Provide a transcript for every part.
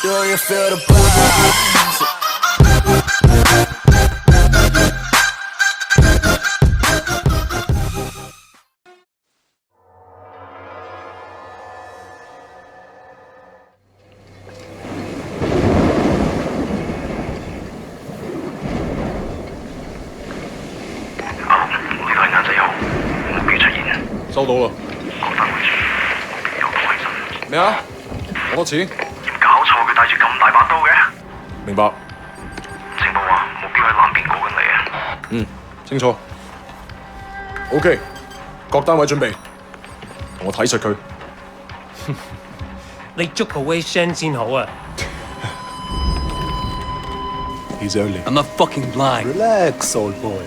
Do you feel the buzz?收到啦。咩啊？好多錢？搞錯，佢帶住咁大把刀嘅。明白。情報話目標喺南邊過緊嚟啊。嗯，清楚。OK，各單位準備，同我睇實佢。你捉個威聲先好啊！ He's only. I'm not fucking blind. Relax, old boy.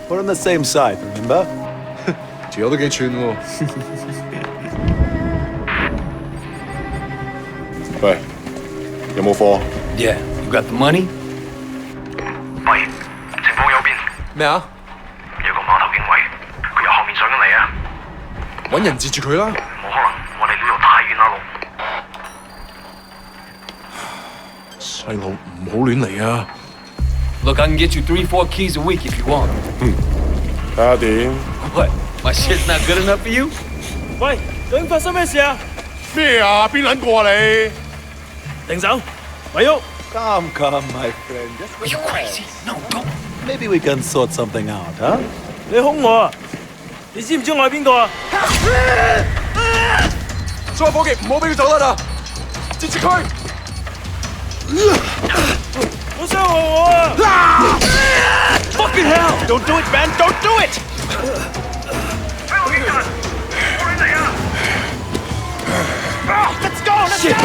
We're on the same side, remember? 條友都幾串喎。喂，有冇貨？ Yeah, you got the money? 喂，情況有變，咩啊？有個碼頭警衛，佢由後面上緊嚟啊！揾人截住佢啦！冇可能，我哋呢度太遠啦，路。細路唔好亂嚟啊！ Look, I can get you 3-4 keys a week if you want. 睇下點？ What? My shit's not good enough for you? 喂，究竟發生咩事啊？咩啊？邊撚個啊你？停手，咪喐！ Come, my friend. Just Are you crazy? No, don't. Maybe we can sort something out, huh? 你兇我啊！你知唔知我係邊個啊？所有伙計唔好俾佢走得啦！截住佢！好傷害我啊 Fucking hell!！Don't do it, man! Don't do it! 喺後面人，過嚟啊 Let's go! Let's Shit. go!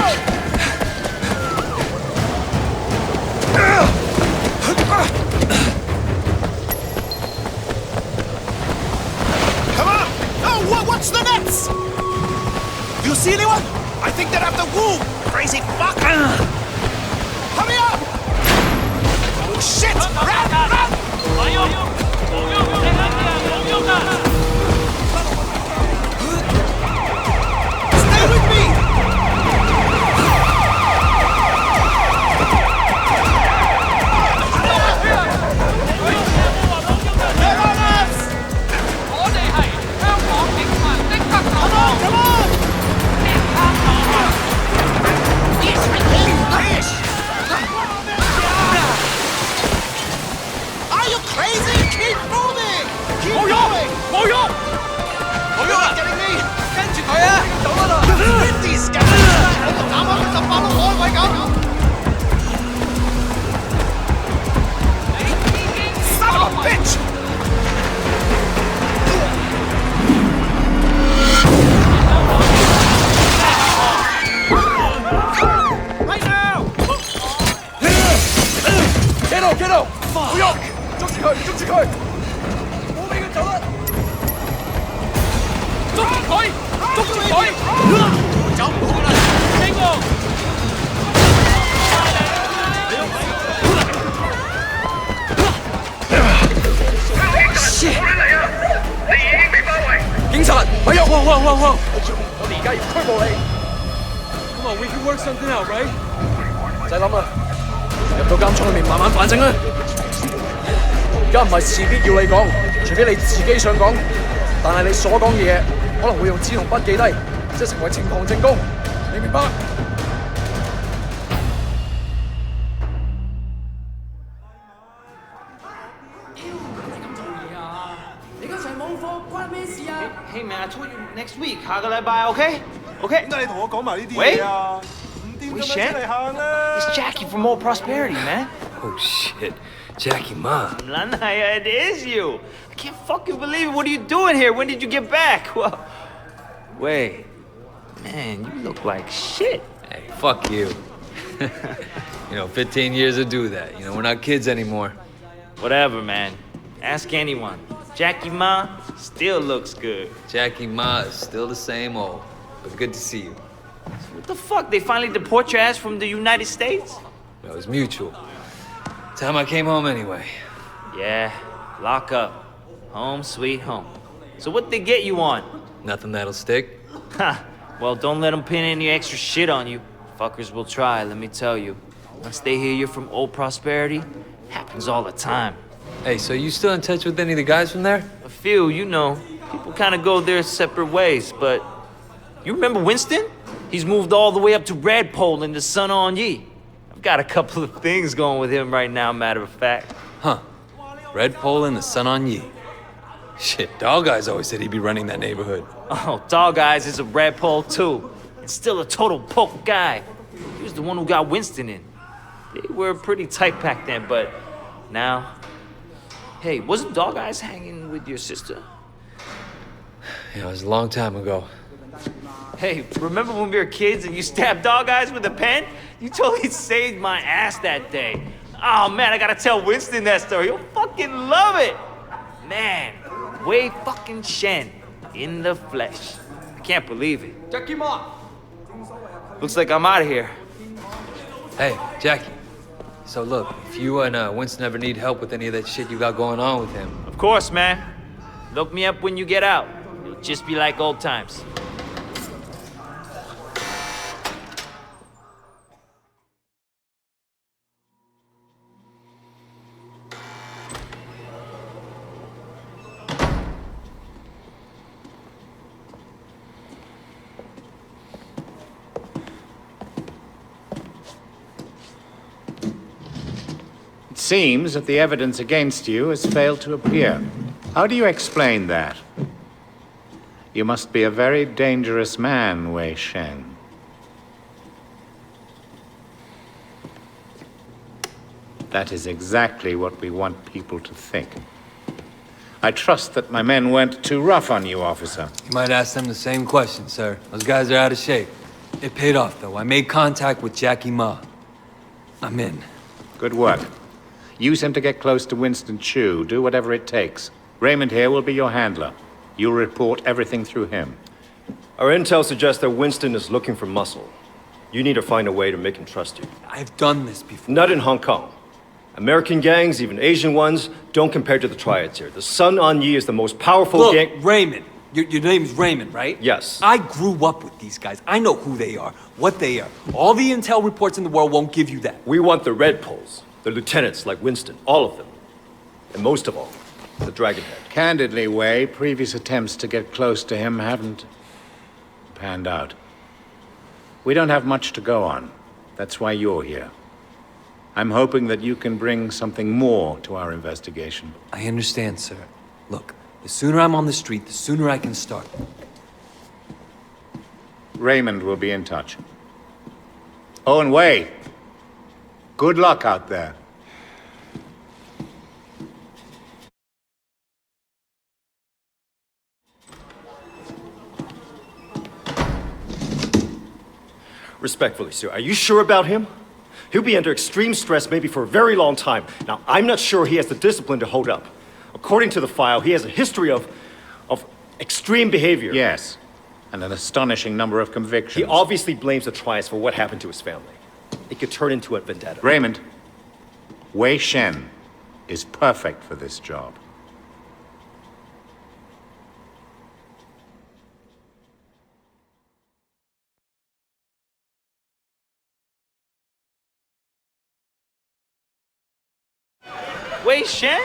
Come on! Oh, what's the nets? Do you see anyone? I think they're after Wu! Crazy fuck! Hurry up! Oh shit! Run! Run! Stay with me! They're on us! Come on! Come on! Are you crazy? Keep moving! Keep going! 冇喐！ You're getting me! 跟住佢啊！走啦！Hit these guys！喺度打開就爆到海位咁。Son of a bitch！ Right now！ Get out！ 唔好喐！捉住佢！捉住佢！唔好俾佢走啦！捉住佢！捉住佢！走唔好啦！俾我！ 你已經被包圍。警察，咪喐！哇！我哋而家要拘捕你， Come on, we can work something out, right? 唔使諗啦，入到監倉裏面慢慢反省啦。而家唔係事必要你講，除非你自己想講，但係你所講嘅嘢可能會用紙同筆記低，即係成為呈堂證供，你明白？Hey man, I told you next week，下個禮拜 OK？OK？ 點解你同我講埋呢啲喂嘢啊？唔掂咁樣出嚟行啦 It's Jackie from More Prosperity, man. Oh shit. Jackie Ma. Lanaya, it is you. I can't fucking believe it. What are you doing here? When did you get back? Well, wait. Man, you look like shit. Hey, fuck you. 15 years to do that. We're not kids anymore. Whatever, man. Ask anyone. Jackie Ma still looks good. Jackie Ma is still the same old. But good to see you. What the fuck? They finally deport your ass from the United States? It was mutual. Time I came home anyway. Yeah, lock up. Home sweet home. So what they get you on? Nothing that'll stick. Ha! Well, don't let them pin any extra shit on you. Fuckers will try, let me tell you. Once they hear you're from old Prosperity, happens all the time. Hey, so you still in touch with any of the guys from there? A few, you know. People kind of go their separate ways, but... You remember Winston? He's moved all the way up to Redpole in the Sun On Ye. I've got a couple of things going with him right now, matter of fact. Huh. Redpole and the Sun On Ye. Shit, Dog Eyes always said he'd be running that neighborhood. Oh, Dog Eyes is a Redpole too. And still a total poke guy. He was the one who got Winston in. They were pretty tight back then, but now... Hey, wasn't Dog Eyes hanging with your sister? Yeah, it was a long time ago. Hey, remember when we were kids and you stabbed Dog Eyes with a pen? You totally saved my ass that day. Oh man, I gotta tell Winston that story. He'll fucking love it. Man, Wei fucking Shen in the flesh. I can't believe it. Looks like I'm out of here. Hey, Jackie. So look, if you and Winston ever need help with any of that shit you got going on with him... Of course, man. Look me up when you get out. It'll just be like old times. It seems that the evidence against you has failed to appear. How do you explain that? You must be a very dangerous man, Wei Shen. That is exactly what we want people to think. I trust that my men weren't too rough on you, officer. You might ask them the same question, sir. Those guys are out of shape. It paid off, though. I made contact with Jackie Ma. I'm in. Good work. Use him to get close to Winston Chu. Do whatever it takes. Raymond here will be your handler. You'll report everything through him. Our intel suggests that Winston is looking for muscle. You need to find a way to make him trust you. I've done this before. Not in Hong Kong. American gangs, even Asian ones, don't compare to the triads here. The Sun On Ye is the most powerful gang... Look, Raymond. Your name's Raymond, right? Yes. I grew up with these guys. I know who they are, what they are. All the intel reports in the world won't give you that. We want the Red Poles, the lieutenants like Winston, all of them. And most of all, the Dragonhead. Candidly, Wei, previous attempts to get close to him haven't panned out. We don't have much to go on. That's why you're here. I'm hoping that you can bring something more to our investigation. I understand, sir. Look, the sooner I'm on the street, the sooner I can start. Raymond will be in touch. Oh, and Wei, good luck out there. Respectfully, sir, are you sure about him? He'll be under extreme stress maybe for a very long time. Now, I'm not sure he has the discipline to hold up. According to the file, he has a history of extreme behavior. Yes, and an astonishing number of convictions. He obviously blames the triads for what happened to his family. It could turn into a vendetta. Raymond, Wei Shen is perfect for this job. Wei Shen?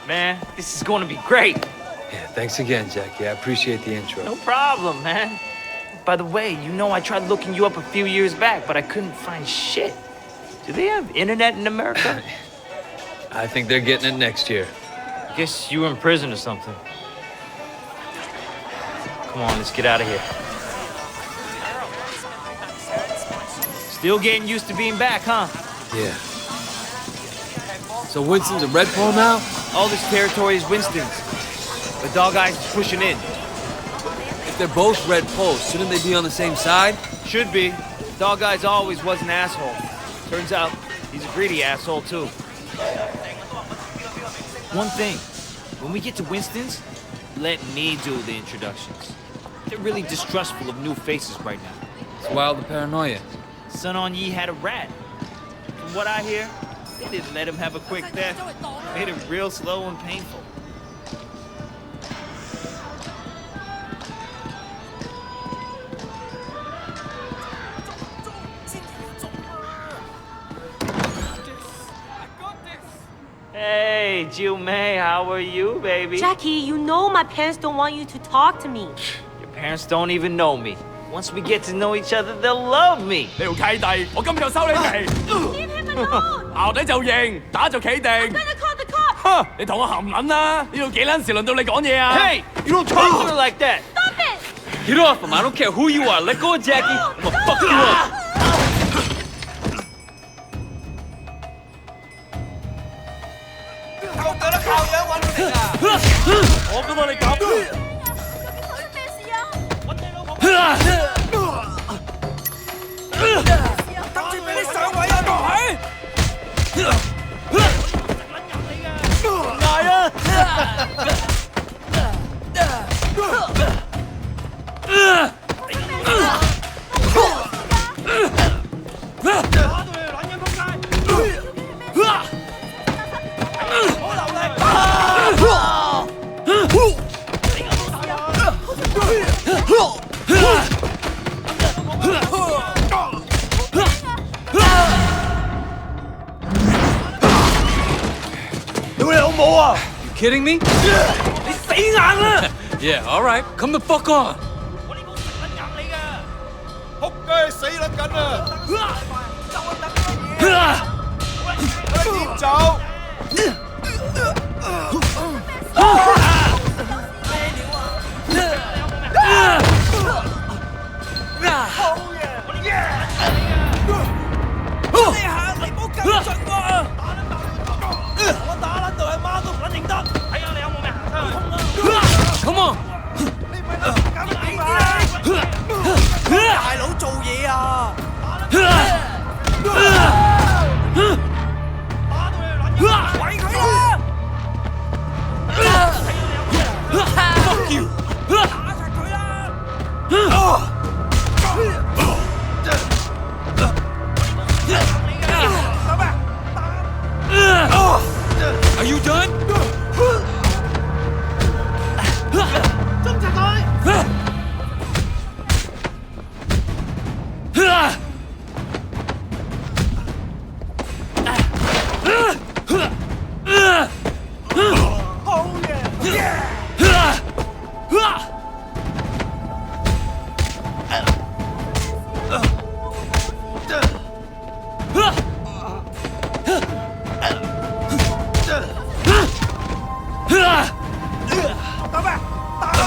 Man, this is gonna be great. Yeah, thanks again, Jackie. I appreciate the intro. No problem, man. By the way, you know I tried looking you up a few years back, but I couldn't find shit. Do they have internet in America? I think they're getting it next year. I guess you were in prison or something. Come on, let's get out of here. Still getting used to being back, huh? Yeah. So Winston's a Red Pole now? All this territory is Winston's. The Dog Eyes is pushing in. If they're both Red Poles, shouldn't they be on the same side? Should be. Dog Eyes always was an asshole. Turns out, he's a greedy asshole, too. One thing, when we get to Winston's, let me do the introductions. They're really distrustful of new faces right now. It's wild the paranoia. Sun On Ye had a rat. From what I hear, they didn't let him have a quick death. Made it real slow and painful. Hey, Jiu Mei, how are you, baby? Jackie, you know my parents don't want you to talk to me. Your parents don't even know me. Once we get to know each other, they'll love me. 你條契弟，我今日就收你皮。Leave him alone. 淆底就認，打就企定。I'm gonna call the cops. 哼！你同我含撚啦！呢度幾撚時輪到你講嘢啊 Hey, you don't talk to her like that. Stop it. Get off him! I don't care who you are. Let go of Jackie. I'm gonna fuck you up. 我覺得你搞。咩事啊？等住俾你上位啊！捱啊！You kidding me? 你死硬啦！ Yeah, all right. Come the fuck on. 我呢個死撚硬你㗎！仆街死撚緊啊！點走？ Come on！ 大佬做嘢啊！ Fuck you！ Are you done?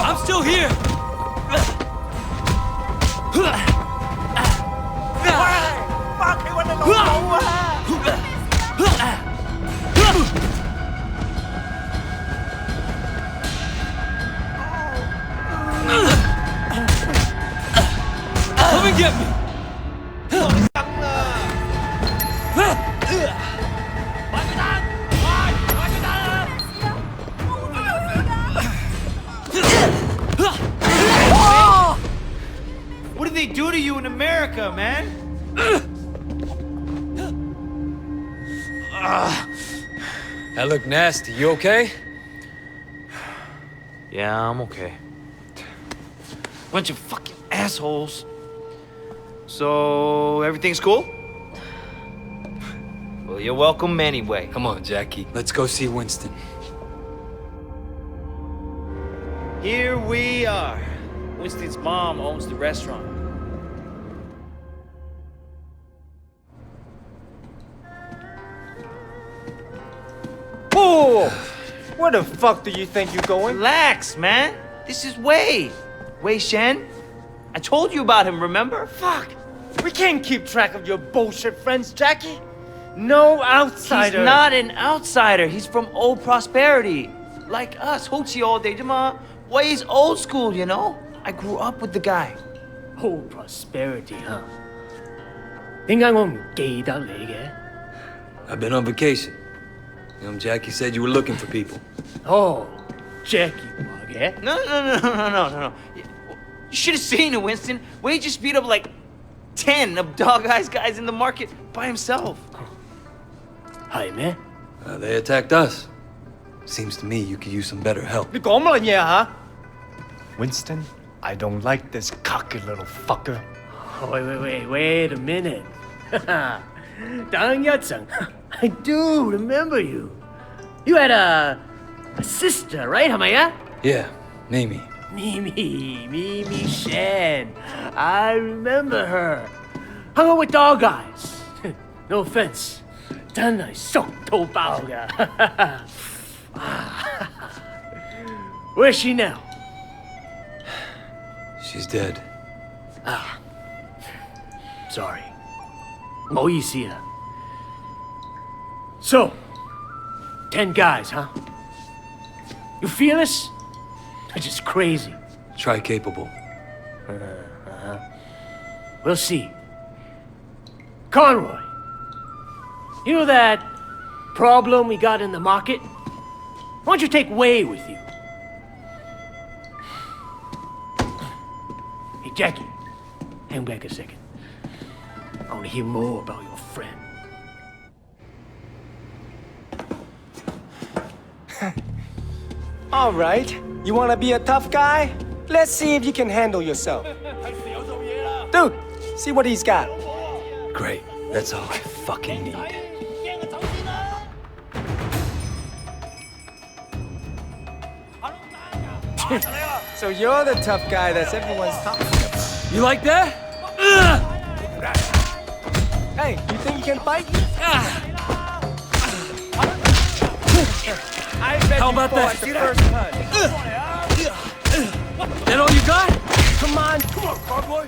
I'm still here. 翻屋企揾你老母啊！ Come and get me. What did they do to you in America, man? That looked nasty. You okay? Yeah, I'm okay. Bunch of fucking assholes. So, everything's cool? Well, you're welcome anyway. Come on, Jackie. Let's go see Winston. Here we are. Winston's mom owns the restaurant. Oh! Where the fuck do you think you're going? Relax, man. This is Wei. Wei Shen. I told you about him, remember? Fuck! We can't keep track of your bullshit friends, Jackie. No outsider. He's not an outsider. He's from old prosperity. Like us. Hochi all day, Jama. Wei's old school, you know? I grew up with the guy. Old prosperity, huh? 點解我唔記得你嘅？ I've been on vacation. Jackie said you were looking for people. 哦 ，Jackie 話嘅。 No. You should have seen it, Winston. Wei just beat up like 10 of Dog Eyes guys in the market by himself. 係咩？ They attacked us. Seems to me you could use some better help. 你講乜嘢啊？ Winston, I don't like this cocky little fucker. Wait a minute. 等一陣 I do remember you. You had a sister, right, Hamaya? Yeah, Mimi. Mimi Shen. I remember her. Hung out with dog eyes. No offense. 真係熟到爆㗎. Where's she now? She's dead. Sorry. 唔好意思啊. So, 10 guys, huh? You feel this? It's just crazy. Try capable. We'll see. Conroy, you know that problem we got in the market? Why don't you take Wei with you? Hey, Jackie, hang back a second. I want to hear more about your friend. All right. You want to be a tough guy? Let's see if you can handle yourself. Dude, see what he's got. Great. That's all I fucking need. So you're the tough guy that's everyone's talking about. You like that? Hey, you think you can fight? I bet How you about fought that? the first punch. That all you got? Come on, cowboy.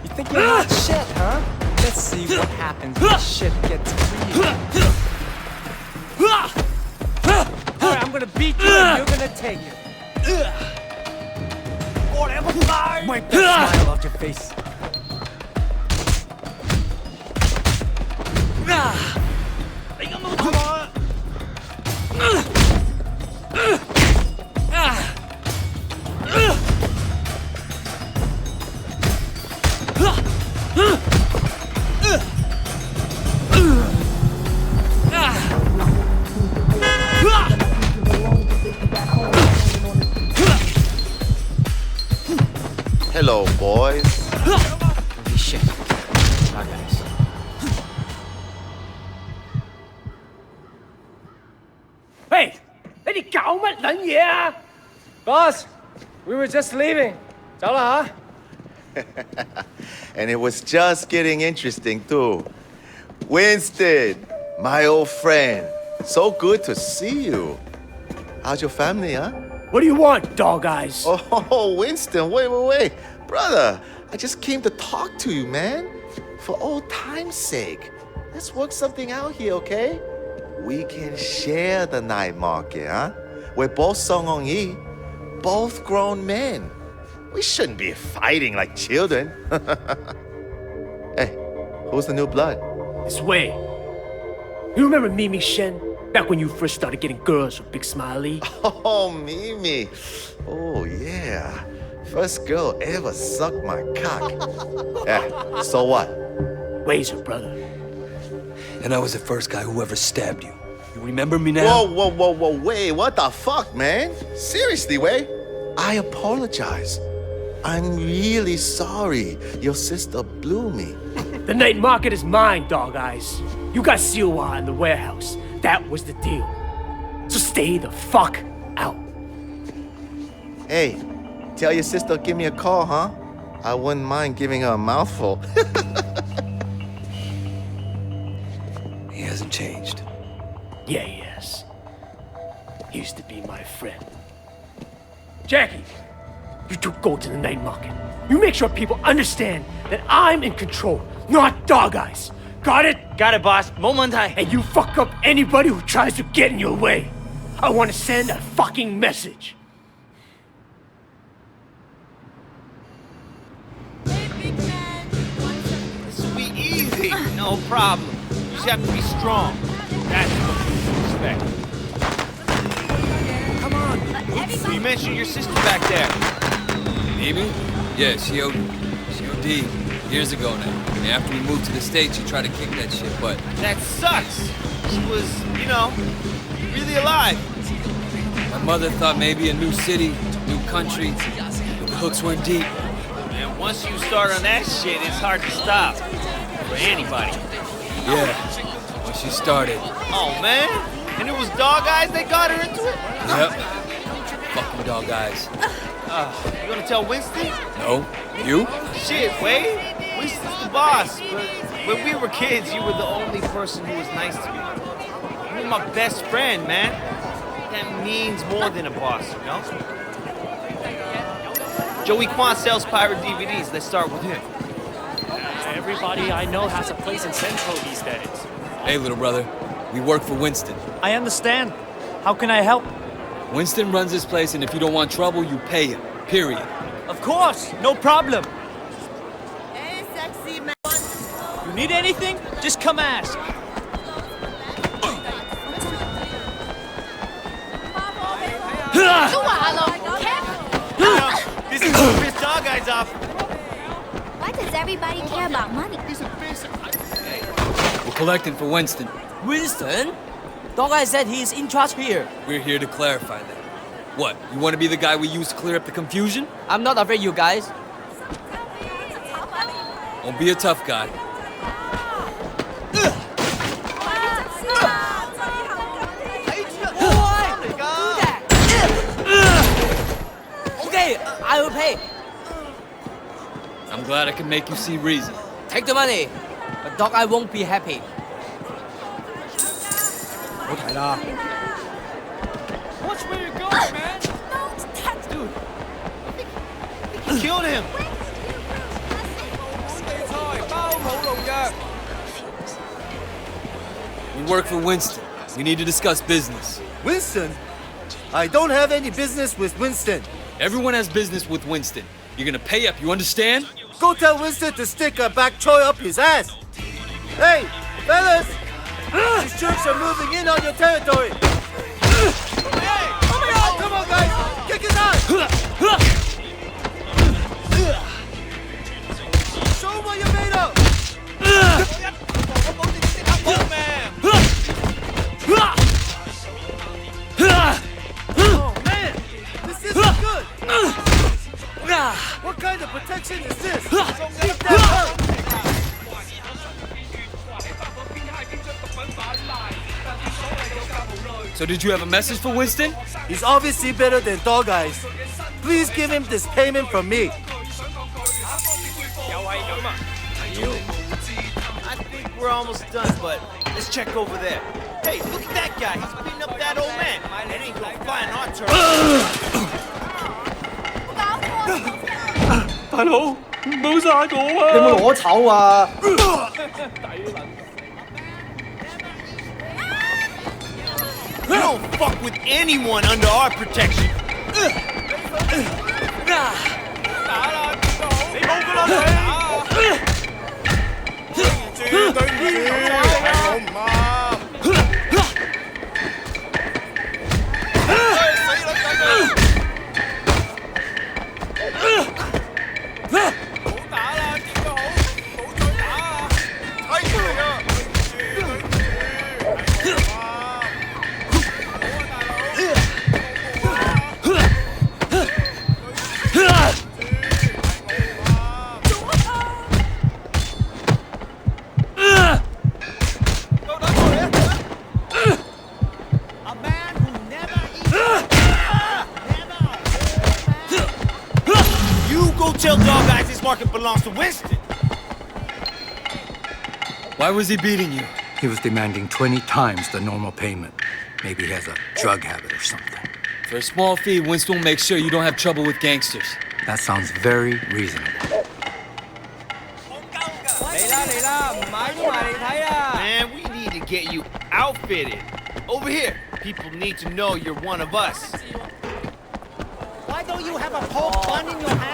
You think you're hot shit, huh? Let's see what happens when shit gets real. Alright, I'm gonna beat you and you're gonna take it. Wipe that smile off your face. Hello, boys. Holy shit. Bye, guys. Hey, 你哋搞乜撚嘢啊? Boss, we were just leaving. 走啦吓. And it was just getting interesting, too. Winston, my old friend. So good to see you. How's your family, huh? What do you want, dog eyes? Oh, Winston, wait. Brother, I just came to talk to you, man. For old time's sake. Let's work something out here, okay? We can share the night market, huh? We're both Song Yi, both grown men. We shouldn't be fighting like children. Hey, who's the new blood? This way. You remember Mimi Shen? Back when you first started getting girls with Big Smiley? Oh, Mimi. Oh, yeah. First girl ever sucked my cock. Yeah, so what? Wei's her brother. And I was the first guy who ever stabbed you. You remember me now? Whoa, Wei, what the fuck, man? Seriously, Wei? I apologize. I'm really sorry your sister blew me. The night market is mine, dog eyes. You got Siwa in the warehouse. That was the deal. So stay the fuck out. Hey, tell your sister give me a call, huh? I wouldn't mind giving her a mouthful. He hasn't changed. Yeah, he has. He used to be my friend. Jackie, you two go to the night market. You make sure people understand that I'm in control, not dog eyes. Got it? Got it, boss. 冇問題. And you fuck up anybody who tries to get in your way. I want to send a fucking message. This will be easy. No problem. You just have to be strong. That's what you expect. Come on. Oops, you mentioned your sister back there. Mimi? Yeah, she OD'd years ago now. And after we moved to the States, she tried to kick that shit, but... That sucks. She was, really alive. My mother thought maybe a new city, new country, the hooks weren't deep. And once you start on that shit, it's hard to stop. For anybody. Yeah, when she started. Oh, man. And it was dog eyes that got her into it? Yep. Fucking dog eyes. You gonna tell Winston? No? You? Shit, Wade. Winston's the boss. But when we were kids, you were the only person who was nice to me. You were my best friend, man. That means more than a boss, you know? Joey Kwan sells pirate DVDs. Let's start with him. Everybody I know has a place in Central these days. Hey, little brother. We work for Winston. I understand. How can I help? Winston runs this place, and if you don't want trouble, you pay him. Period. Of course, no problem. Hey, sexy man. You need anything? Just come ask. This is gonna piss dog eyes off. Why does everybody care about money? We're collecting for Winston. Winston? Dog Eye said he's in charge here. We're here to clarify that. What, you want to be the guy we use to clear up the confusion? I'm not afraid, you guys. Don't be a tough guy. Okay, I will pay. I'm glad I can make you see reason. Take the money. But Dog Eye won't be happy. Watch where you're going, man. Dude, he killed him. We work for Winston. We need to discuss business. Winston? I don't have any business with Winston. Everyone has business with Winston. You're gonna pay up, you understand? Go tell Winston to stick a back choy up his ass. Hey, fellas! These jerks are moving in on your territory. Come on, guys! Kick his ass! Show him what you're made of! Oh, man! This isn't good! What kind of protection is this? Keep that up! So did you have a message for Winston? He's obviously better than Dog Eyes. Please give him this payment from me. I think we're almost done, but let's check over there. Hey, look at that guy. He's beating up that old man. That ain't gonna fly in our turn. 大佬，唔好殺我啊！你有冇攞籌啊？ You don't fuck with anyone under our protection. Tell Dog Eyes this market belongs to Winston. Why was he beating you? He was demanding 20 times the normal payment. Maybe he has a drug habit or something. For a small fee, Winston will make sure you don't have trouble with gangsters. That sounds very reasonable. Man, we need to get you outfitted. Over here. People need to know you're one of us. Why don't you have a poke bun in your hand?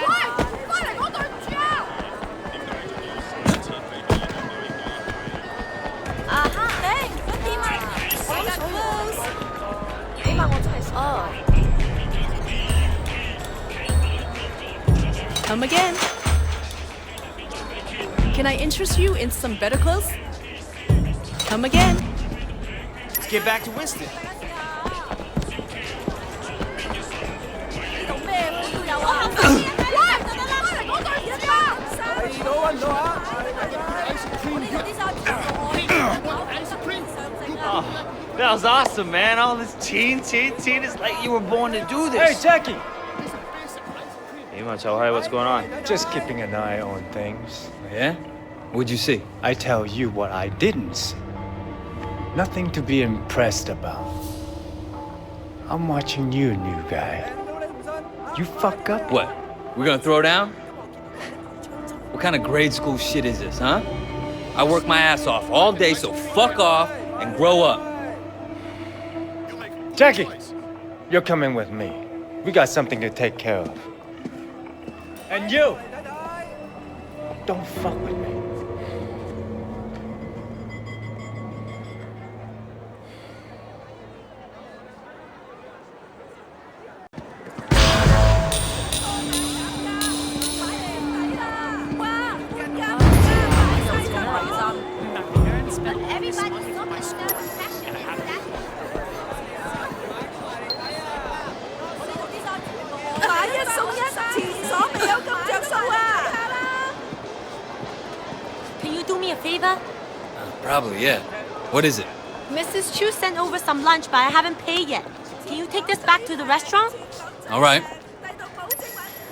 Come again. Can I interest you in some better clothes? Come again. Let's get back to Winston. That was awesome, man. All this teen. It's like you were born to do this. Hey, Jackie! Hey, Macho, hey, what's going on? Just keeping an eye on things. Yeah? What'd you see? I tell you what I didn't see. Nothing to be impressed about. I'm watching you, new guy. You fuck up. What? We're gonna throw down? What kind of grade school shit is this, huh? I work my ass off all day, so fuck off and grow up. Jackie, you're coming with me. We got something to take care of. And you, don't fuck with me. Can you do me a favor? Probably, yeah. What is it? Mrs. Chu sent over some lunch, but I haven't paid yet. Can you take this back to the restaurant? All right.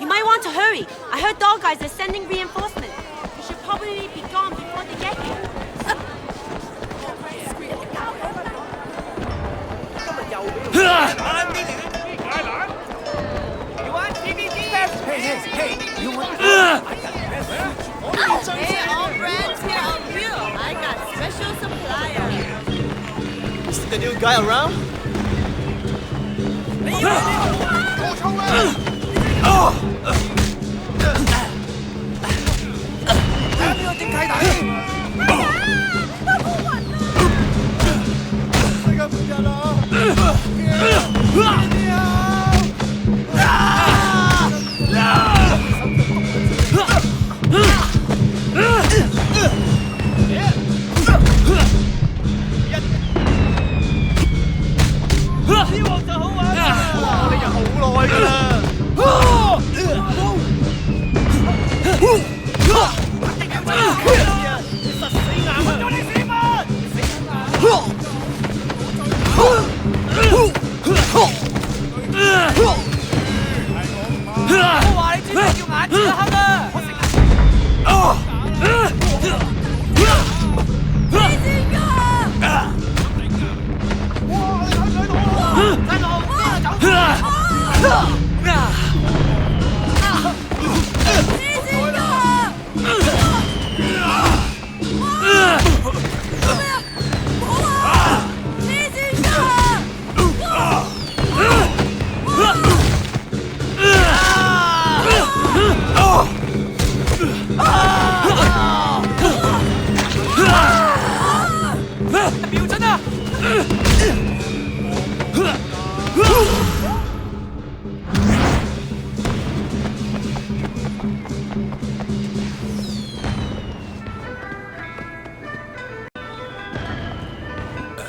You might want to hurry. I heard dog guys are sending reinforcements. You should probably be gone before they get here. Hey, you want... Hey, all brands here are real. I got special supplier. Is the new guy around?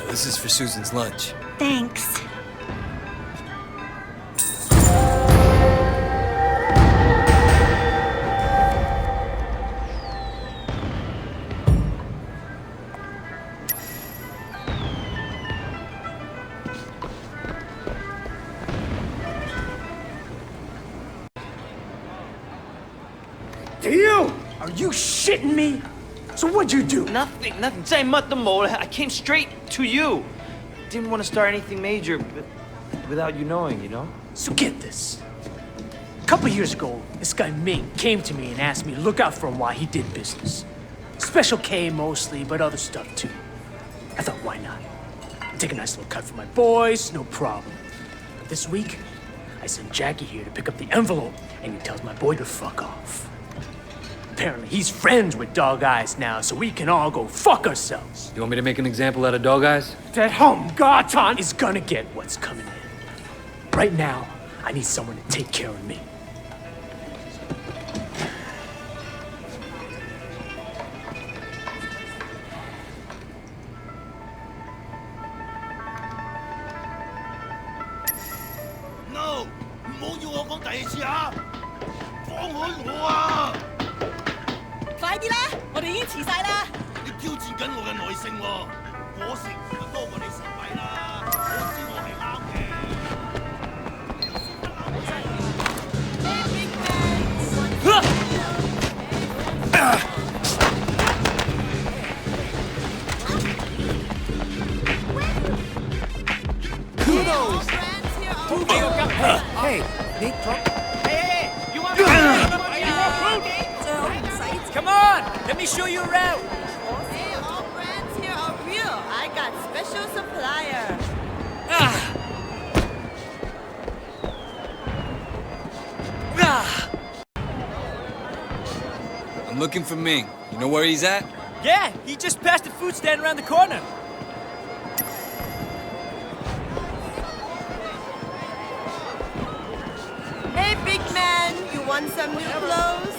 This is for Susan's lunch. Thanks. Theo, are you shitting me? So what'd you do? Nothing. 真係乜都冇. I came straight to you. Didn't want to start anything major, but without you knowing, you know? So get this. A couple years ago, this guy Ming came to me and asked me to look out for him while he did business. Special K mostly, but other stuff too. I thought, why not? Take a nice little cut for my boys, no problem. But this week, I sent Jackie here to pick up the envelope, and he tells my boy to fuck off. Apparently, he's friends with Dog Eyes now, so we can all go fuck ourselves. You want me to make an example out of Dog Eyes? That Gatan is gonna get what's coming in. Right now, I need someone to take care of me. No！ 唔好要我講第二次啊！放開我啊！快啲啦，我哋已經遲晒啦。你挑戰緊我嘅耐性喎！ Hey, Nick, Hey, you want come on! Let me show you around! Hey, all brands here are real. I got special supplier. I'm looking for Ming. You know where he's at? Yeah, he just passed the food stand around the corner. Hey, big man, you want some new clothes?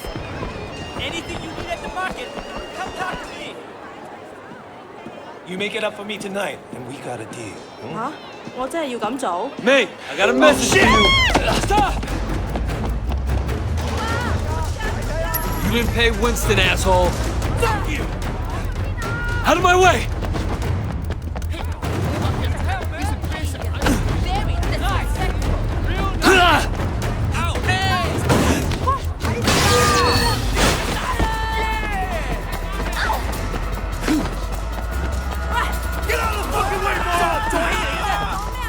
Anything you need at the market, come talk to me. You make it up for me tonight, and we got a deal. 吓？我真係要咁做？ Mate, I got a message for you. Stop! You didn't pay Winston, asshole. Fuck you! Out of my way! Get out of the fucking way, boy!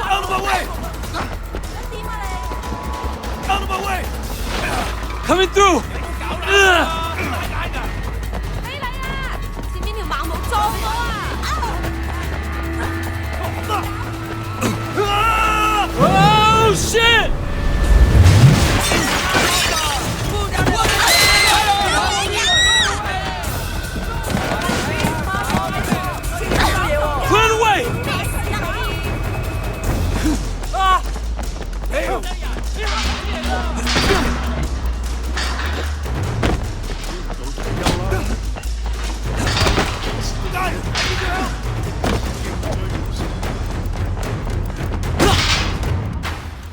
Out of my way! Out of my way! Coming through! 前面條盲毛撞我啊！ Oh, shit! Clear the way!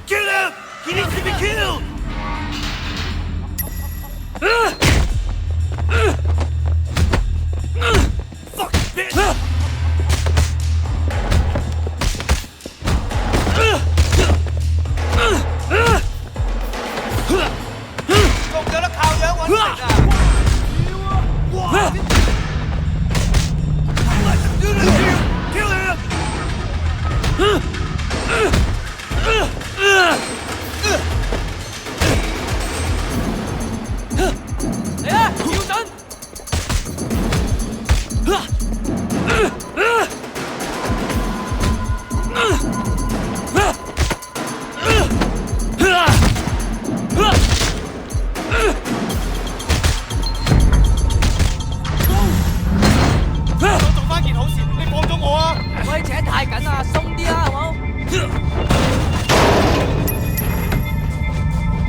Kill him! He needs to be killed! Fuck, bitch! Let them do this to you! Kill him! You done?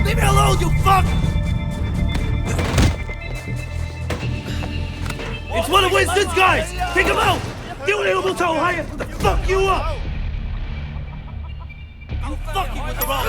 Leave me alone, you fuck! It's one of Winston's guys! Take him out! Get one able to hire for the fuck you up! You fucking with the wrong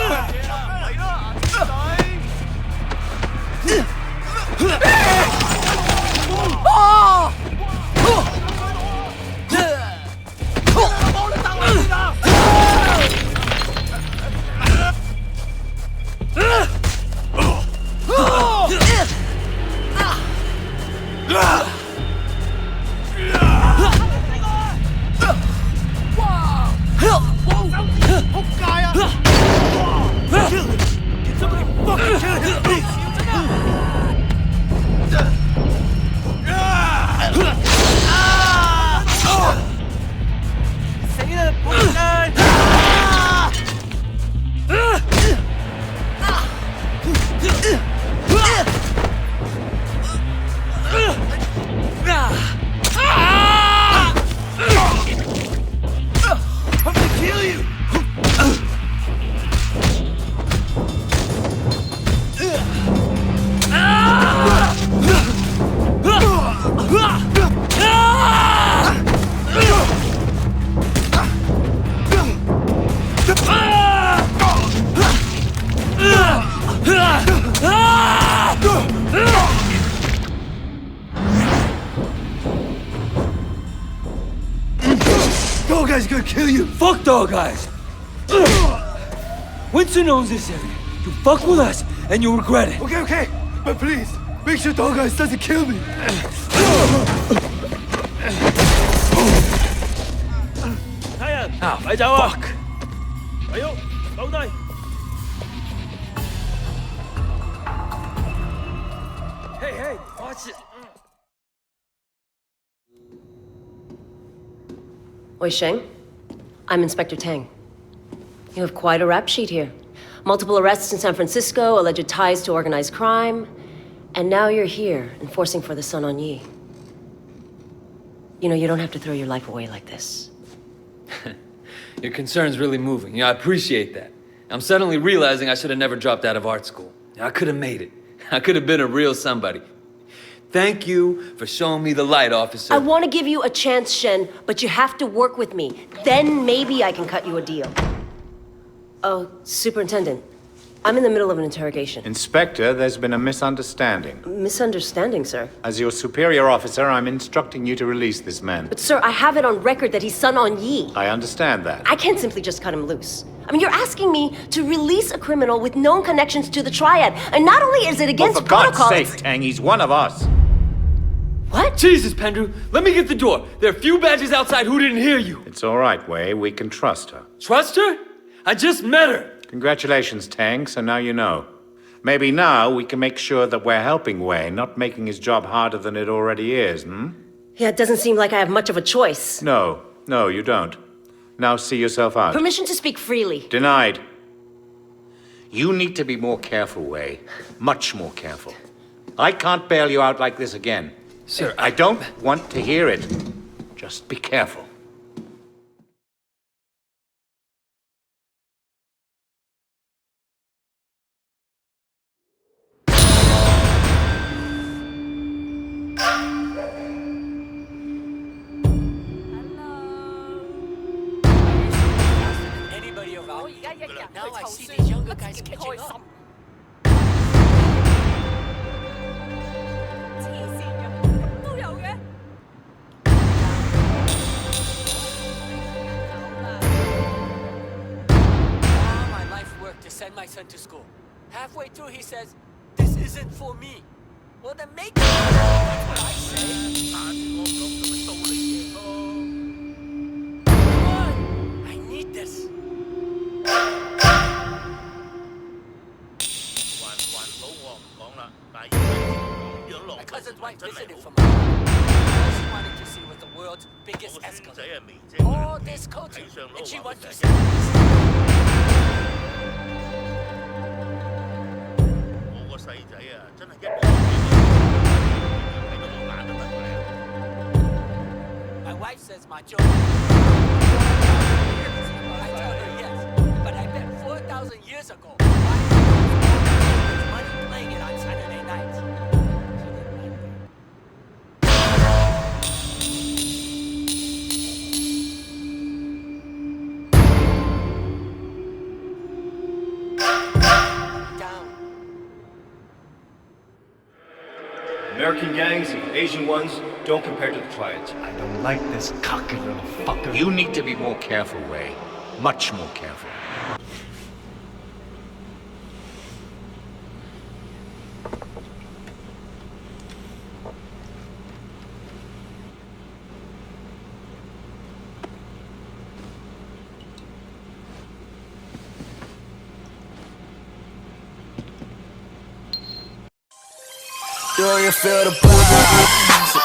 Fucking kill him, please! dog guy's gonna kill you. Fuck dog guys. Winston owns this area. You fuck with us, and you'll regret it. Okay, okay. But please, make sure dog guys doesn't kill me. Fuck. Hey, watch it. Oi, Sheng. I'm Inspector Tang. You have quite a rap sheet here. Multiple arrests in San Francisco, alleged ties to organized crime, and now you're here, enforcing for the Sun On Yi. You know, you don't have to throw your life away like this. Your concern's really moving. Yeah, I appreciate that. I'm suddenly realizing I should have never dropped out of art school. I could have made it. I could have been a real somebody. Thank you for showing me the light, officer. I want to give you a chance, Shen, but you have to work with me. Then maybe I can cut you a deal. Oh, Superintendent, I'm in the middle of an interrogation. Inspector, there's been a misunderstanding. Misunderstanding, sir? As your superior officer, I'm instructing you to release this man. But sir, I have it on record that he's Sun On Yi. I understand that. I can't simply just cut him loose. I mean, you're asking me to release a criminal with known connections to the Triad, and not only is it against protocol... protocol... For God's sake, Tang, he's one of us. What? Jesus, Pendrew, let me get the door. There are a few badges outside who didn't hear you. It's all right, Wei. We can trust her. Trust her? I just met her. Congratulations, Tang, so now you know. Maybe now we can make sure that we're helping Wei, not making his job harder than it already is, Yeah, it doesn't seem like I have much of a choice. No, you don't. Now see yourself out. Permission to speak freely. Denied. You need to be more careful, Wei. Much more careful. I can't bail you out like this again. Sir, I don't want to hear it. Just be careful. Now I see these younger guys catching up. My life work to send my son to school. Halfway through he says, "This isn't for me." Well then make it. That's what I say. Come on, I need this. My cousin's wife visited from All she wanted to see was the world's biggest escalator. All this culture, and she wants to see My wife says my joke. I tell her yes, but I bet 4,000 years ago, money playing it on Saturday nights. American gangs and Asian ones don't compare to the Triads. I don't like this cocky little fucker. You need to be more careful, Wei. Much more careful. Do you feel the vibes?